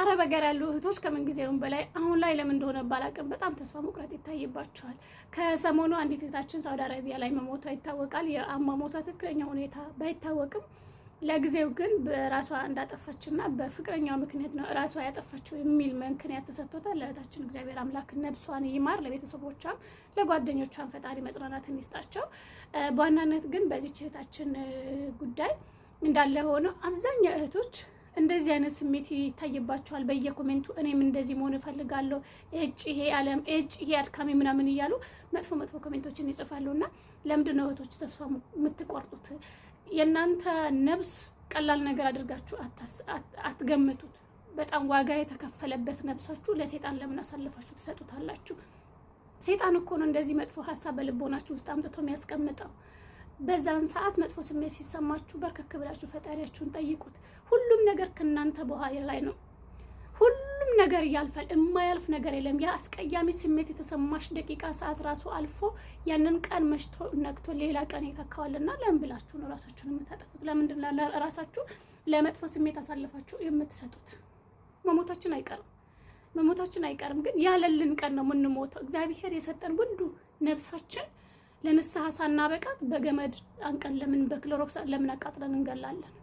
አረብ ሀገር ያሉ እህቶች ከምን ጊዜውም በላይ አሁን ላይ ለምን እንደሆነ ባላቅም በጣም ተስፋ መቁረጥ ይታይባቸዋል። ከሰሞኑ አንዲት እህታችን ሳውዲ አረቢያ ላይ መሞቷ ይታወቃል። የአሟሟቷ ትክክለኛ ሁኔታ ባይታወቅም ለጊዜው ግን በራሷ እንዳጠፋችና በፍቅረኛው ምክንያት ነው ራሷ ያጠፋችው የሚል ምክንያት ተሰጥቶታል። ለእህታችን እግዚአብሔር አምላክ ነፍሷን ይማር፣ ለቤተሰቦቿም ለጓደኞቿም ፈጣሪ መጽናናትን ይስጣቸው። በዋናነት ግን በዚች እህታችን ጉዳይ እንዳለ ሆኖ አብዛኛው እህቶች እንደዚህ አይነት ስሜት ይታይባቸዋል። በየኮሜንቱ እኔም እንደዚህ መሆን እፈልጋለሁ፣ ይሄ ዓለም ይሄ አድካሚ ምናምን እያሉ መጥፎ ኮሜንቶችን ይጽፋሉና ለምንድን ነው እህቶች ተስፋ የምትቆርጡት? የእናንተ ነብስ ቀላል ነገር አድርጋችሁ አትገምቱት። በጣም ዋጋ የተከፈለበት ነብሳችሁ ለሴጣን ለምን አሳልፋችሁ ትሰጡታላችሁ? ሴጣን እኮ ነው እንደዚህ መጥፎ ሀሳብ በልቦናችሁ ውስጥ አምጥቶ የሚያስቀምጠው። በዛን ሰዓት መጥፎ ስሜት ሲሰማችሁ በርከክ ብላችሁ ፈጣሪያችሁን ጠይቁት። ሁሉም ነገር ከእናንተ በኋላ ላይ ነው። ሁሉም ነገር ያልፋል። የማያልፍ ነገር የለም። ያ አስቀያሚ ስሜት የተሰማሽ ደቂቃ ሰዓት ራሱ አልፎ ያንን ቀን መሽቶ ነግቶ ሌላ ቀን ይተካዋልና ለምን ብላችሁ ነው ራሳችሁን የምታጠፉት? ለምንድን ነው ራሳችሁ ለመጥፎ ስሜት አሳልፋችሁ የምትሰጡት? መሞታችን አይቀርም፣ ግን ያለልን ቀን ነው የምንሞተው። እግዚአብሔር የሰጠን ውዱ ነፍሳችን ለንስሐ ሳናበቃት በገመድ አንቀን ለምን በክሎሮክስ ለምን አቃጥለን እንገላለን?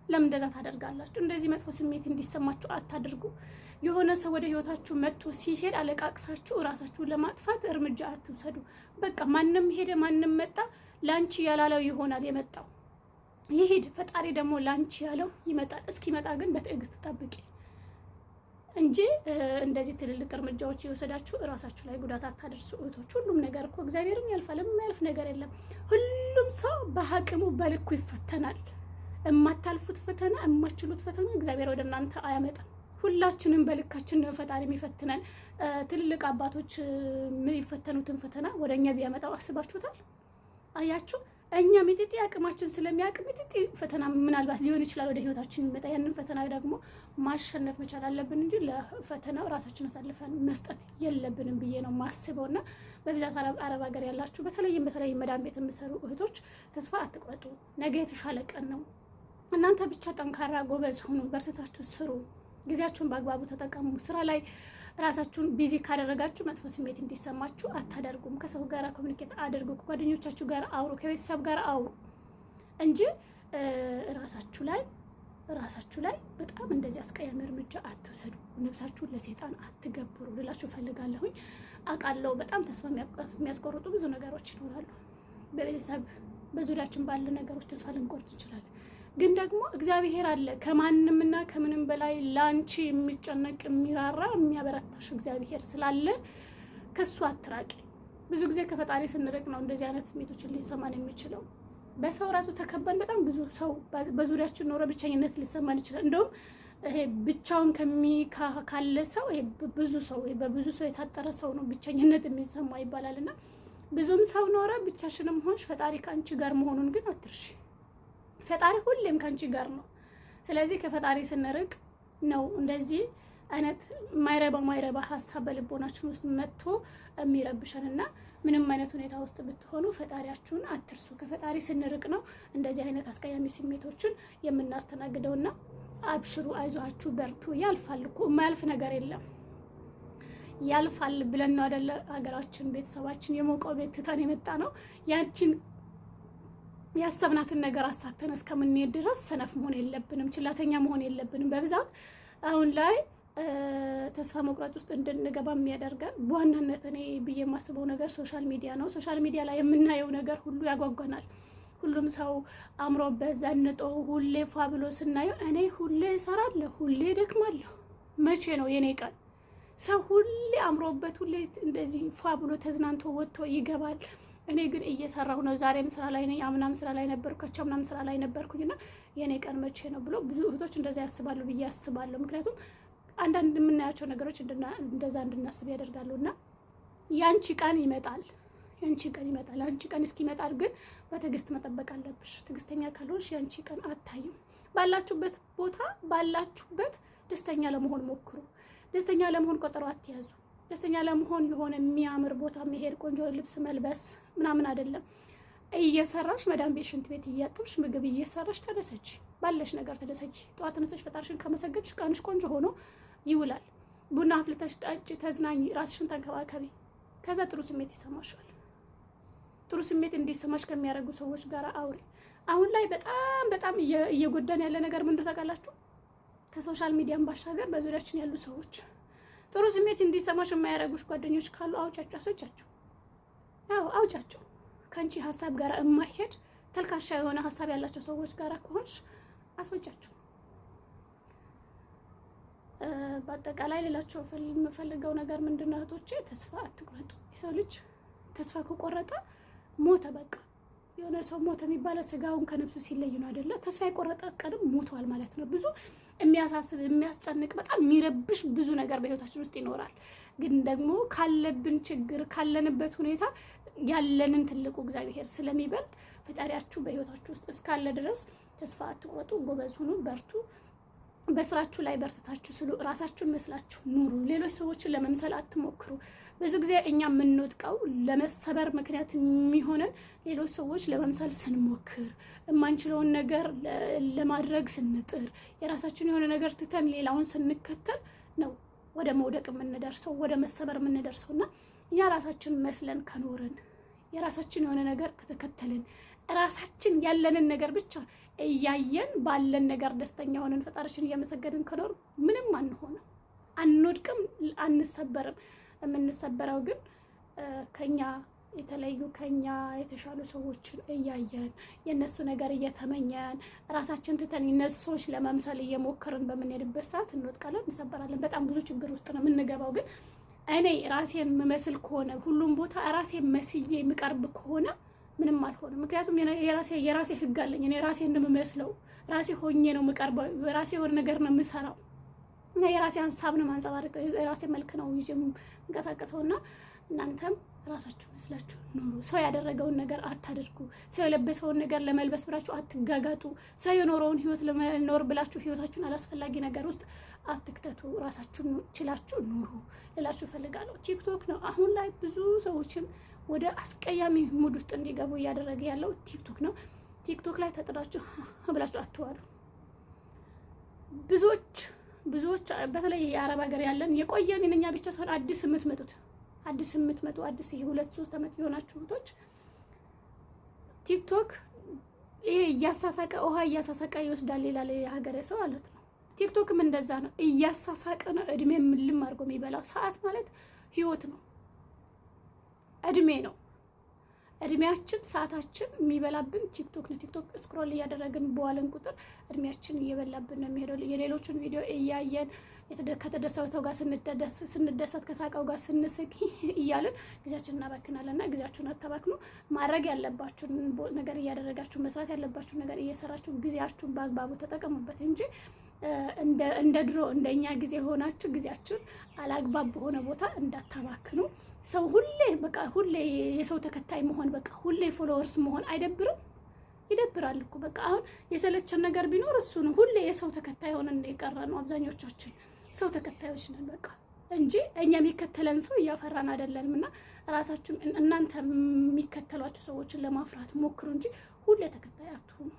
ለምን እንደዛ ታደርጋላችሁ? እንደዚህ መጥፎ ስሜት እንዲሰማችሁ አታድርጉ። የሆነ ሰው ወደ ህይወታችሁ መጥቶ ሲሄድ አለቃቅሳችሁ ራሳችሁን ለማጥፋት እርምጃ አትውሰዱ። በቃ ማንም ሄደ ማንም መጣ ላንቺ ያላለው ይሆናል የመጣው ይሄድ። ፈጣሪ ደግሞ ላንቺ ያለው ይመጣል። እስኪመጣ ግን በትዕግስት ጠብቂ እንጂ እንደዚህ ትልልቅ እርምጃዎች የወሰዳችሁ ራሳችሁ ላይ ጉዳት አታደርሱ እህቶች። ሁሉም ነገር እኮ እግዚአብሔርም ያልፋል፣ የማያልፍ ነገር የለም። ሁሉም ሰው በአቅሙ በልኩ ይፈተናል። የማታልፉት ፈተና የማችሉት ፈተና እግዚአብሔር ወደ እናንተ አያመጣም። ሁላችንም በልካችን ነው ፈጣሪ የሚፈትነን። ትልልቅ አባቶች የሚፈተኑትን ፈተና ወደ እኛ ቢያመጣው አስባችሁታል? አያችሁ፣ እኛ ሚጢጢ አቅማችን ስለሚያውቅ ሚጢጢ ፈተና ምናልባት ሊሆን ይችላል ወደ ህይወታችን የሚመጣ። ያንን ፈተና ደግሞ ማሸነፍ መቻል አለብን እንጂ ለፈተናው ራሳችን አሳልፈን መስጠት የለብንም ብዬ ነው ማስበው። እና በብዛት አረብ ሀገር ያላችሁ በተለይም መዳም ቤት የምትሰሩ እህቶች ተስፋ አትቁረጡ። ነገ የተሻለ ቀን ነው። እናንተ ብቻ ጠንካራ ጎበዝ ሁኑ፣ በርትታችሁ ስሩ፣ ጊዜያችሁን በአግባቡ ተጠቀሙ። ስራ ላይ ራሳችሁን ቢዚ ካደረጋችሁ መጥፎ ስሜት እንዲሰማችሁ አታደርጉም። ከሰው ጋር ኮሚኒኬት አድርጉ፣ ከጓደኞቻችሁ ጋር አውሩ፣ ከቤተሰብ ጋር አውሩ እንጂ ራሳችሁ ላይ በጣም እንደዚህ አስቀያሚ እርምጃ አትውሰዱ። ነፍሳችሁን ለሴጣን አትገብሩ ልላችሁ ፈልጋለሁኝ። አውቃለሁ በጣም ተስፋ የሚያስቆርጡ ብዙ ነገሮች ይኖራሉ። በቤተሰብ በዙሪያችን ባሉ ነገሮች ተስፋ ልንቆርጥ እንችላለን። ግን ደግሞ እግዚአብሔር አለ ከማንምና ከምንም በላይ ላንቺ የሚጨነቅ የሚራራ የሚያበረታሽ እግዚአብሔር ስላለ ከሱ አትራቂ። ብዙ ጊዜ ከፈጣሪ ስንርቅ ነው እንደዚህ አይነት ስሜቶችን ሊሰማን የሚችለው። በሰው ራሱ ተከበን በጣም ብዙ ሰው በዙሪያችን ኖረ ብቸኝነት ሊሰማን ይችላል። እንደውም ይሄ ብቻውን ካለ ሰው ይሄ በብዙ ሰው የታጠረ ሰው ነው ብቸኝነት የሚሰማው ይባላልና ብዙም ሰው ኖረ ብቻሽንም ሆንሽ ፈጣሪ ከአንቺ ጋር መሆኑን ግን አትርሺ። ፈጣሪ ሁሌም ካንቺ ጋር ነው። ስለዚህ ከፈጣሪ ስንርቅ ነው እንደዚህ አይነት ማይረባ ሀሳብ በልቦናችን ውስጥ መጥቶ የሚረብሸንና ምንም አይነት ሁኔታ ውስጥ ብትሆኑ ፈጣሪያችሁን አትርሱ። ከፈጣሪ ስንርቅ ነው እንደዚህ አይነት አስቀያሚ ስሜቶችን የምናስተናግደውና አብሽሩ፣ አይዟችሁ፣ በርቱ። ያልፋል እኮ የማያልፍ ነገር የለም። ያልፋል ብለን ነው አይደለ ሀገራችን ቤተሰባችን የሞቀው ቤት ትተን የመጣ ነው። ያችን ያሰብናትን ነገር አሳተን እስከምንሄድ ድረስ ሰነፍ መሆን የለብንም፣ ችላተኛ መሆን የለብንም። በብዛት አሁን ላይ ተስፋ መቁረጥ ውስጥ እንድንገባ የሚያደርገን በዋናነት እኔ ብዬ የማስበው ነገር ሶሻል ሚዲያ ነው። ሶሻል ሚዲያ ላይ የምናየው ነገር ሁሉ ያጓጓናል። ሁሉም ሰው አምሮበት ዘንጦ ሁሌ ፏ ብሎ ስናየው እኔ ሁሌ እሰራለሁ፣ ሁሌ ደክማለሁ፣ መቼ ነው የኔ ቀን? ሰው ሁሌ አምሮበት ሁሌ እንደዚህ ፏ ብሎ ተዝናንቶ ወጥቶ ይገባል። እኔ ግን እየሰራሁ ነው። ዛሬም ስራ ላይ ነኝ፣ አምናም ስራ ላይ ነበርኩ፣ ከቻምናም ስራ ላይ ነበርኩኝና የኔ ቀን መቼ ነው ብሎ ብዙ እህቶች እንደዛ ያስባሉ ብዬ አስባለሁ። ምክንያቱም አንዳንድ የምናያቸው ነገሮች እንደዛ እንድናስብ ያደርጋሉና ያንቺ ቀን ይመጣል። ያንቺ ቀን እስኪመጣል ግን በትዕግስት መጠበቅ አለብሽ። ትዕግስተኛ ካልሆንሽ ያንቺ ቀን አታይም። ባላችሁበት ቦታ ባላችሁበት ደስተኛ ለመሆን ሞክሩ። ደስተኛ ለመሆን ቀጠሮ አትያዙ። ደስተኛ ለመሆን የሆነ የሚያምር ቦታ መሄድ፣ ቆንጆ ልብስ መልበስ ምናምን አይደለም። እየሰራሽ መዳም ቤት ሽንት ቤት እያጠብሽ ምግብ እየሰራሽ ተደሰች፣ ባለሽ ነገር ተደሰች። ጠዋት ተነስተሽ ፈጣሪሽን ከመሰገድሽ ቀንሽ ቆንጆ ሆኖ ይውላል። ቡና አፍልተሽ ጠጪ፣ ተዝናኝ፣ ራስሽን ተንከባከቢ። ከዛ ጥሩ ስሜት ይሰማሻል። ጥሩ ስሜት እንዲሰማሽ ከሚያደርጉ ሰዎች ጋር አውሪ። አሁን ላይ በጣም እየጎዳን ያለ ነገር ምንድነው ታውቃላችሁ? ከሶሻል ሚዲያም ባሻገር በዙሪያችን ያሉ ሰዎች ጥሩ ስሜት እንዲሰማሽ የማያደርጉሽ ጓደኞች ካሉ አውጫቸው፣ አስወጫቸው። አዎ አውጫቸው። ከአንቺ ሀሳብ ጋር የማይሄድ ተልካሻ የሆነ ሀሳብ ያላቸው ሰዎች ጋር ከሆንሽ አስወጫቸው። በአጠቃላይ ሌላቸው የምፈልገው ነገር ምንድነው እህቶቼ፣ ተስፋ አትቁረጡ። የሰው ልጅ ተስፋ ከቆረጠ ሞተ በቃ። የሆነ ሰው ሞተ የሚባለው ስጋውን ከነፍሱ ሲለይ ነው አይደለ? ተስፋ የቆረጠ ቀንም ሞቷል ማለት ነው። ብዙ የሚያሳስብ የሚያስጨንቅ በጣም የሚረብሽ ብዙ ነገር በህይወታችን ውስጥ ይኖራል። ግን ደግሞ ካለብን ችግር ካለንበት ሁኔታ ያለንን ትልቁ እግዚአብሔር ስለሚበልጥ ፈጣሪያችሁ በህይወታችሁ ውስጥ እስካለ ድረስ ተስፋ አትቁረጡ። ጎበዝ ሁኑ፣ በርቱ። በስራችሁ ላይ በርትታችሁ ስሉ፣ ራሳችሁን መስላችሁ ኑሩ። ሌሎች ሰዎችን ለመምሰል አትሞክሩ። ብዙ ጊዜ እኛ የምንወድቀው ለመሰበር ምክንያት የሚሆነን ሌሎች ሰዎች ለመምሰል ስንሞክር፣ የማንችለውን ነገር ለማድረግ ስንጥር፣ የራሳችን የሆነ ነገር ትተን ሌላውን ስንከተል ነው ወደ መውደቅ የምንደርሰው፣ ወደ መሰበር የምንደርሰው። እና እኛ ራሳችን መስለን ከኖርን፣ የራሳችን የሆነ ነገር ከተከተልን፣ ራሳችን ያለንን ነገር ብቻ እያየን ባለን ነገር ደስተኛ ሆነን ፈጣሪችን እያመሰገንን ከኖር ምንም አንሆንም፣ አንወድቅም፣ አንሰበርም። የምንሰበረው ግን ከኛ የተለዩ ከኛ የተሻሉ ሰዎችን እያየን የነሱ ነገር እየተመኘን ራሳችን ትተን የነሱ ሰዎች ለመምሰል እየሞከርን በምንሄድበት ሰዓት እንወድቃለን፣ እንሰበራለን። በጣም ብዙ ችግር ውስጥ ነው የምንገባው። ግን እኔ ራሴን የምመስል ከሆነ ሁሉም ቦታ ራሴን መስዬ የምቀርብ ከሆነ ምንም አልሆንም። ምክንያቱም የራሴ ህግ አለኝ። እኔ ራሴ እንደምመስለው ራሴ ሆኜ ነው የምቀርበው። ራሴ የሆነ ነገር ነው የምሰራው እና የራሴ ሀሳብ ነው ማንጸባረቀው። የራሴ መልክ ነው ይዤ የምንቀሳቀሰውና እናንተም ራሳችሁ መስላችሁ ኑሩ። ሰው ያደረገውን ነገር አታድርጉ። ሰው የለበሰውን ነገር ለመልበስ ብላችሁ አትጋጋጡ። ሰው የኖረውን ህይወት ለመኖር ብላችሁ ህይወታችሁን አላስፈላጊ ነገር ውስጥ አትክተቱ። ራሳችሁን ችላችሁ ኑሩ ልላችሁ እፈልጋለሁ። ቲክቶክ ነው አሁን ላይ ብዙ ሰዎችን ወደ አስቀያሚ ሙድ ውስጥ እንዲገቡ እያደረገ ያለው ቲክቶክ ነው። ቲክቶክ ላይ ተጥራችሁ ብላችሁ አትዋሉ። ብዙዎች በተለይ የአረብ ሀገር ያለን የቆየን እኛ ብቻ ሳይሆን አዲስ የምትመጡ አዲስ 2-3 ዓመት የሆናችሁ እህቶች ቲክቶክ ይሄ እያሳሳቀ ውሃ እያሳሳቀ ይወስዳል ይላል የሀገሬ ሰው ማለት ነው። ቲክቶክም እንደዛ ነው፣ እያሳሳቀ ነው እድሜ ምልም አድርጎ የሚበላው። ሰዓት ማለት ህይወት ነው፣ እድሜ ነው። እድሜያችን ሰዓታችን የሚበላብን ቲክቶክ ነው። ቲክቶክ ስክሮል እያደረግን በዋለን ቁጥር እድሜያችን እየበላብን ነው የሚሄደው። የሌሎችን ቪዲዮ እያየን ከተደሰተው ጋር ስንደሰት ከሳቀው ጋር ስንስቅ እያልን ጊዜያችን እናባክናለን። እና ጊዜያችሁን አታባክኑ። ማድረግ ያለባችሁን ነገር እያደረጋችሁ፣ መስራት ያለባችሁን ነገር እየሰራችሁ ጊዜያችሁን በአግባቡ ተጠቀሙበት እንጂ እንደ ድሮ እንደኛ ጊዜ ሆናችሁ ጊዜያችሁን አላግባብ በሆነ ቦታ እንዳታባክኑ። ሰው ሁሌ የሰው ተከታይ መሆን በቃ ሁሌ ፎሎወርስ መሆን አይደብርም? ይደብራል እኮ በቃ። አሁን የሰለቸን ነገር ቢኖር እሱ ነው። ሁሌ የሰው ተከታይ ሆነን የቀረ ነው አብዛኞቻችን። ሰው ተከታዮች ነን በቃ እንጂ እኛ የሚከተለን ሰው እያፈራን አይደለንም። እና ራሳችሁን እናንተ የሚከተሏቸው ሰዎችን ለማፍራት ሞክሩ እንጂ ሁሌ ተከታይ አትሆኑ።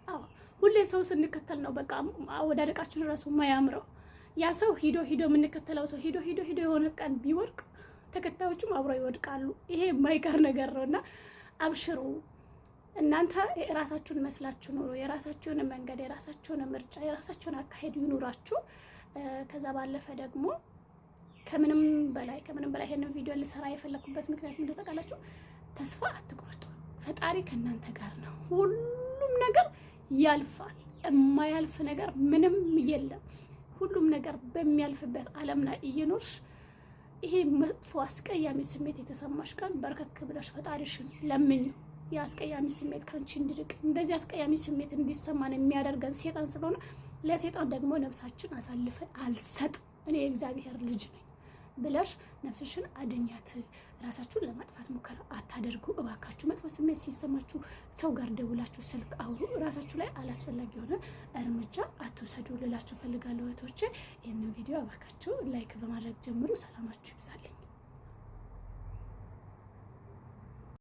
አዎ ሁሌ ሰው ስንከተል ነው በቃ አወዳደቃችን ራሱ ማያምረው። ያ ሰው ሂዶ የምንከተለው ሰው ሂዶ የሆነ ቀን ቢወድቅ ተከታዮቹም አብረው ይወድቃሉ። ይሄ የማይቀር ነገር ነው። እና አብሽሩ፣ እናንተ የራሳችሁን መስላችሁ ኑሩ። የራሳችሁን መንገድ፣ የራሳችሁን ምርጫ፣ የራሳችሁን አካሄድ ይኑራችሁ። ከዛ ባለፈ ደግሞ ከምንም በላይ ይሄንን ቪዲዮ ልሰራ የፈለኩበት ምክንያት ምንድነው ታውቃላችሁ? ተስፋ አትቁረጡ። ፈጣሪ ከእናንተ ጋር ነው። ሁሉም ነገር ያልፋል። የማያልፍ ነገር ምንም የለም። ሁሉም ነገር በሚያልፍበት ዓለም ላይ እየኖርሽ ይሄ መጥፎ አስቀያሚ ስሜት የተሰማሽ ቀን በርከክ ብለሽ ፈጣሪሽን ለምኝ። የአስቀያሚ ስሜት ካንቺ እንዲርቅ፣ እንደዚህ አስቀያሚ ስሜት እንዲሰማን የሚያደርገን ሴጣን ስለሆነ ለሴጣን ደግሞ ነፍሳችን አሳልፈን አልሰጥ፣ እኔ የእግዚአብሔር ልጅ ነኝ ብለሽ ነፍስሽን አድኛት። ራሳችሁን ለማጥፋት ሙከራ አታደርጉ እባካችሁ። መጥፎ ስሜት ሲሰማችሁ ሰው ጋር ደውላችሁ ስልክ አውሩ። ራሳችሁ ላይ አላስፈላጊ የሆነ እርምጃ አትውሰዱ ልላችሁ ፈልጋለሁ እህቶቼ። ይህንን ቪዲዮ እባካችሁ ላይክ በማድረግ ጀምሩ። ሰላማችሁ ይብዛልኝ።